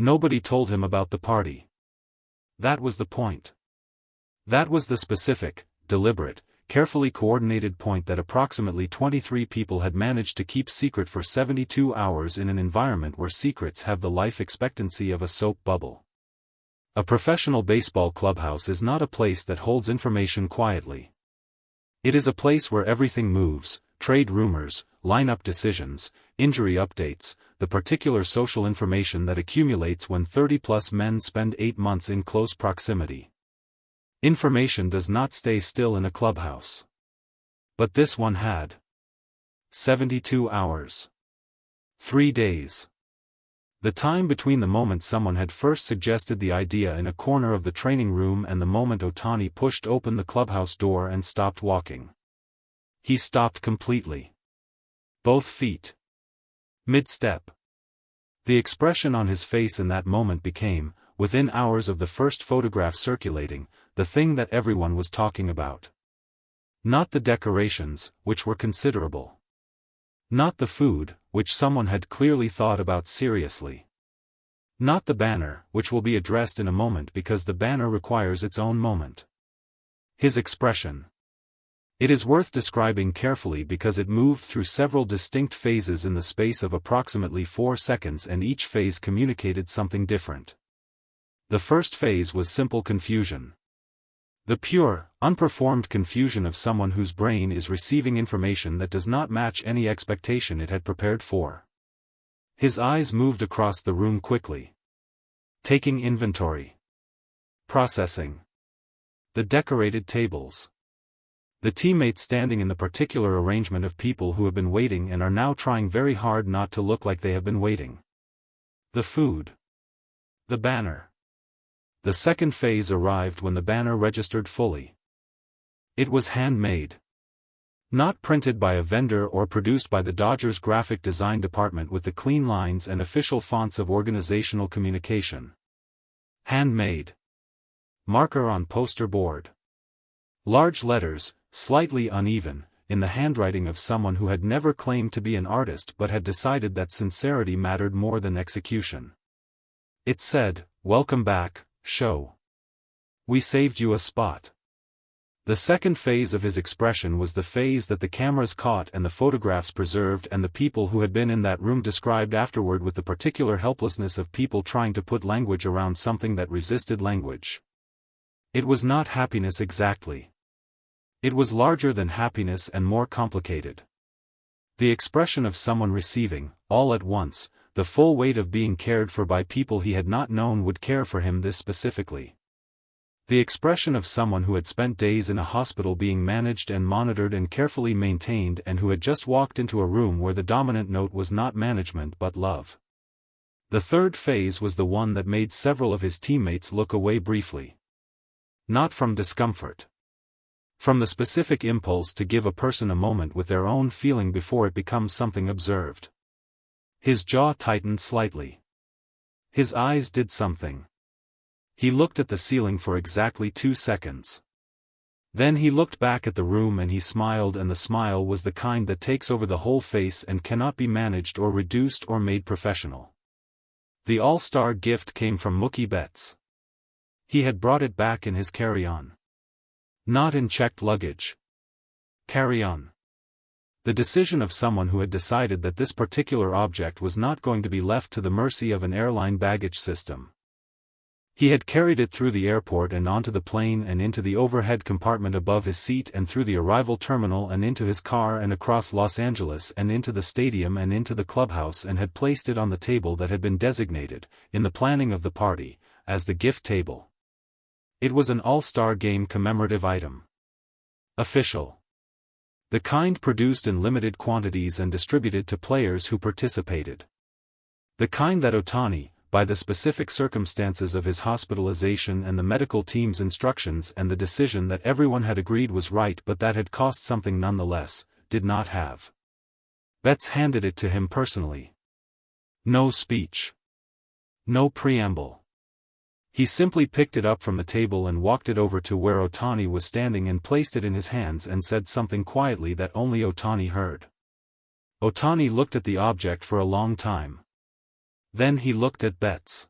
Nobody told him about the party. That was the point. That was the specific, deliberate, carefully coordinated point that approximately 23 people had managed to keep secret for 72 hours in an environment where secrets have the life expectancy of a soap bubble. A professional baseball clubhouse is not a place that holds information quietly. It is a place where everything moves: trade rumors, lineup decisions, injury updates, the particular social information that accumulates when 30-plus men spend 8 months in close proximity. Information does not stay still in a clubhouse. But this one had. 72 hours. 3 days. The time between the moment someone had first suggested the idea in a corner of the training room and the moment Ohtani pushed open the clubhouse door and stopped walking. He stopped completely. Both feet. Mid-step. The expression on his face in that moment became, within hours of the first photograph circulating, the thing that everyone was talking about. Not the decorations, which were considerable. Not the food, which someone had clearly thought about seriously. Not the banner, which will be addressed in a moment because the banner requires its own moment. His expression. It is worth describing carefully because it moved through several distinct phases in the space of approximately 4 seconds, and each phase communicated something different. The first phase was simple confusion. The pure, unperformed confusion of someone whose brain is receiving information that does not match any expectation it had prepared for. His eyes moved across the room quickly. Taking inventory. Processing. The decorated tables. The teammates standing in the particular arrangement of people who have been waiting and are now trying very hard not to look like they have been waiting. The food. The banner. The second phase arrived when the banner registered fully. It was handmade. Not printed by a vendor or produced by the Dodgers graphic design department with the clean lines and official fonts of organizational communication. Handmade. Marker on poster board. Large letters, slightly uneven, in the handwriting of someone who had never claimed to be an artist but had decided that sincerity mattered more than execution. It said, "Welcome back, Show. We saved you a spot." The second phase of his expression was the phase that the cameras caught and the photographs preserved, and the people who had been in that room described afterward with the particular helplessness of people trying to put language around something that resisted language. It was not happiness exactly. It was larger than happiness and more complicated. The expression of someone receiving, all at once, the full weight of being cared for by people he had not known would care for him this specifically. The expression of someone who had spent days in a hospital being managed and monitored and carefully maintained, and who had just walked into a room where the dominant note was not management but love. The third phase was the one that made several of his teammates look away briefly. Not from discomfort. From the specific impulse to give a person a moment with their own feeling before it becomes something observed. His jaw tightened slightly. His eyes did something. He looked at the ceiling for exactly 2 seconds. Then he looked back at the room and he smiled, and the smile was the kind that takes over the whole face and cannot be managed or reduced or made professional. The all-star gift came from Mookie Betts. He had brought it back in his carry-on. Not in checked luggage. Carry-on. The decision of someone who had decided that this particular object was not going to be left to the mercy of an airline baggage system. He had carried it through the airport and onto the plane and into the overhead compartment above his seat and through the arrival terminal and into his car and across Los Angeles and into the stadium and into the clubhouse, and had placed it on the table that had been designated, in the planning of the party, as the gift table. It was an all-star game commemorative item. Official. The kind produced in limited quantities and distributed to players who participated. The kind that Ohtani, by the specific circumstances of his hospitalization and the medical team's instructions and the decision that everyone had agreed was right but that had cost something nonetheless, did not have. Betts handed it to him personally. No speech. No preamble. He simply picked it up from the table and walked it over to where Ohtani was standing and placed it in his hands and said something quietly that only Ohtani heard. Ohtani looked at the object for a long time. Then he looked at Betts.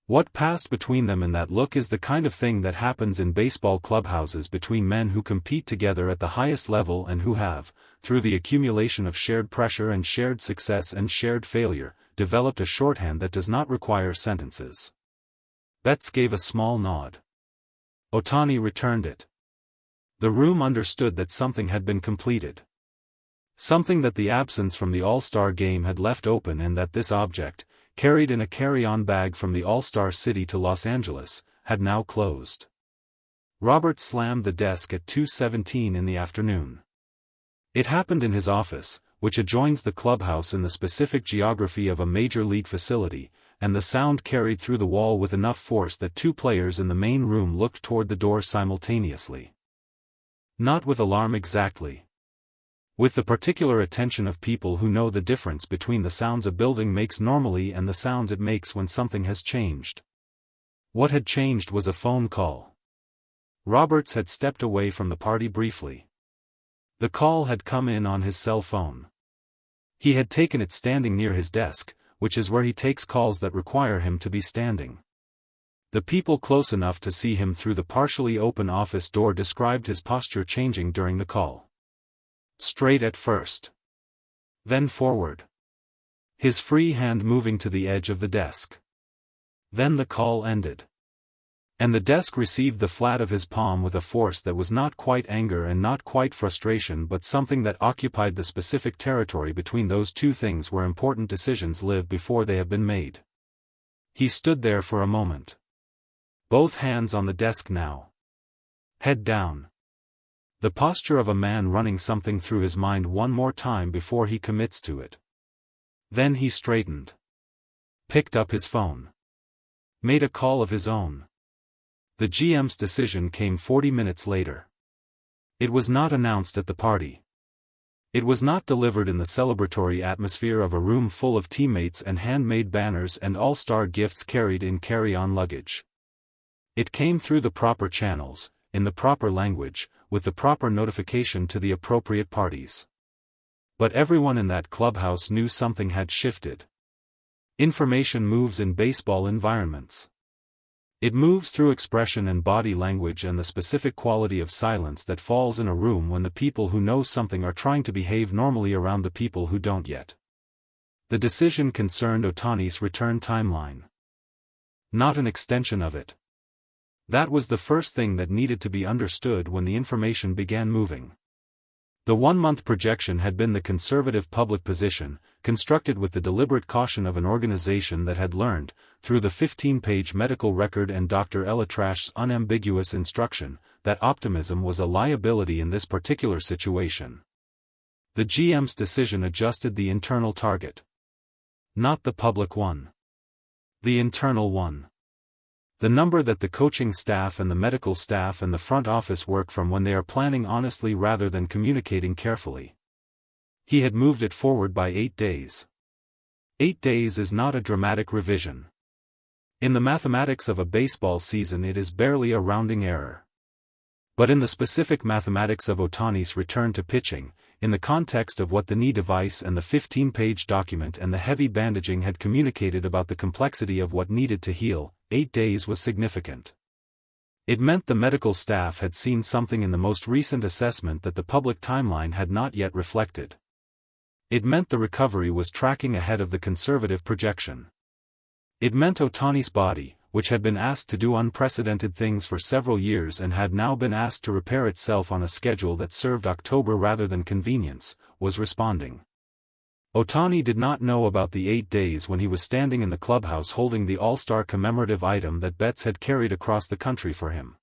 What passed between them in that look is the kind of thing that happens in baseball clubhouses between men who compete together at the highest level and who have, through the accumulation of shared pressure and shared success and shared failure, developed a shorthand that does not require sentences. Betts gave a small nod. Ohtani returned it. The room understood that something had been completed. Something that the absence from the All-Star game had left open, and that this object, carried in a carry-on bag from the All-Star city to Los Angeles, had now closed. Robert slammed the desk at 2:17 in the afternoon. It happened in his office, which adjoins the clubhouse in the specific geography of a major league facility, and the sound carried through the wall with enough force that two players in the main room looked toward the door simultaneously. Not with alarm exactly. With the particular attention of people who know the difference between the sounds a building makes normally and the sounds it makes when something has changed. What had changed was a phone call. Roberts had stepped away from the party briefly. The call had come in on his cell phone. He had taken it standing near his desk, which is where he takes calls that require him to be standing. The people close enough to see him through the partially open office door described his posture changing during the call. Straight at first. Then forward. His free hand moving to the edge of the desk. Then the call ended. And the desk received the flat of his palm with a force that was not quite anger and not quite frustration, but something that occupied the specific territory between those two things where important decisions live before they have been made. He stood there for a moment. Both hands on the desk now. Head down. The posture of a man running something through his mind one more time before he commits to it. Then he straightened. Picked up his phone. Made a call of his own. The GM's decision came 40 minutes later. It was not announced at the party. It was not delivered in the celebratory atmosphere of a room full of teammates and handmade banners and all-star gifts carried in carry-on luggage. It came through the proper channels, in the proper language, with the proper notification to the appropriate parties. But everyone in that clubhouse knew something had shifted. Information moves in baseball environments. It moves through expression and body language and the specific quality of silence that falls in a room when the people who know something are trying to behave normally around the people who don't yet. The decision concerned Ohtani's return timeline. Not an extension of it. That was the first thing that needed to be understood when the information began moving. The 1-month projection had been the conservative public position, constructed with the deliberate caution of an organization that had learned, through the 15-page medical record and Dr. ElAttrash's unambiguous instruction, that optimism was a liability in this particular situation. The GM's decision adjusted the internal target. Not the public one. The internal one. The number that the coaching staff and the medical staff and the front office work from when they are planning honestly rather than communicating carefully. He had moved it forward by 8 days. 8 days is not a dramatic revision. In the mathematics of a baseball season it is barely a rounding error. But in the specific mathematics of Ohtani's return to pitching, in the context of what the knee device and the 15-page document and the heavy bandaging had communicated about the complexity of what needed to heal, 8 days was significant. It meant the medical staff had seen something in the most recent assessment that the public timeline had not yet reflected. It meant the recovery was tracking ahead of the conservative projection. It meant Ohtani's body, which had been asked to do unprecedented things for several years and had now been asked to repair itself on a schedule that served October rather than convenience, was responding. Ohtani did not know about the 8 days when he was standing in the clubhouse holding the All-Star commemorative item that Betts had carried across the country for him.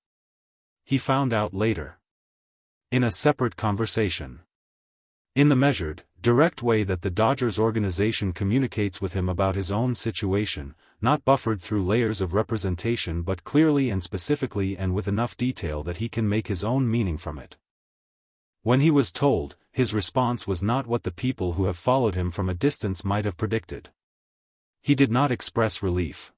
He found out later. In a separate conversation. In the measured, direct way that the Dodgers organization communicates with him about his own situation, not buffered through layers of representation but clearly and specifically and with enough detail that he can make his own meaning from it. When he was told, his response was not what the people who have followed him from a distance might have predicted. He did not express relief.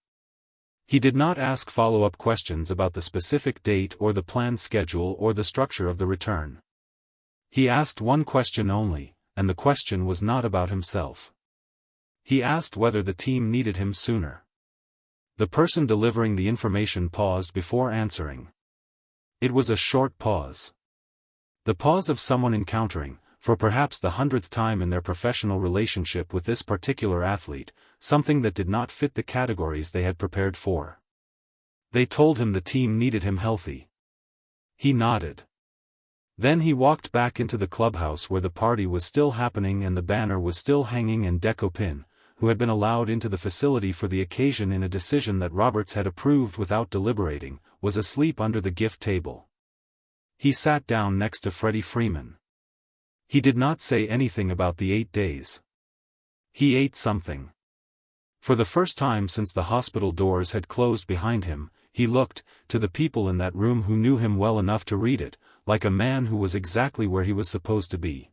He did not ask follow-up questions about the specific date or the planned schedule or the structure of the return. He asked one question only, and the question was not about himself. He asked whether the team needed him sooner. The person delivering the information paused before answering. It was a short pause. The pause of someone encountering, for perhaps the 100th time in their professional relationship with this particular athlete, something that did not fit the categories they had prepared for. They told him the team needed him healthy. He nodded. Then he walked back into the clubhouse where the party was still happening and the banner was still hanging, and Deco Pin, who had been allowed into the facility for the occasion in a decision that Roberts had approved without deliberating, was asleep under the gift table. He sat down next to Freddie Freeman. He did not say anything about the 8 days. He ate something. For the first time since the hospital doors had closed behind him, he looked, to the people in that room who knew him well enough to read it, like a man who was exactly where he was supposed to be.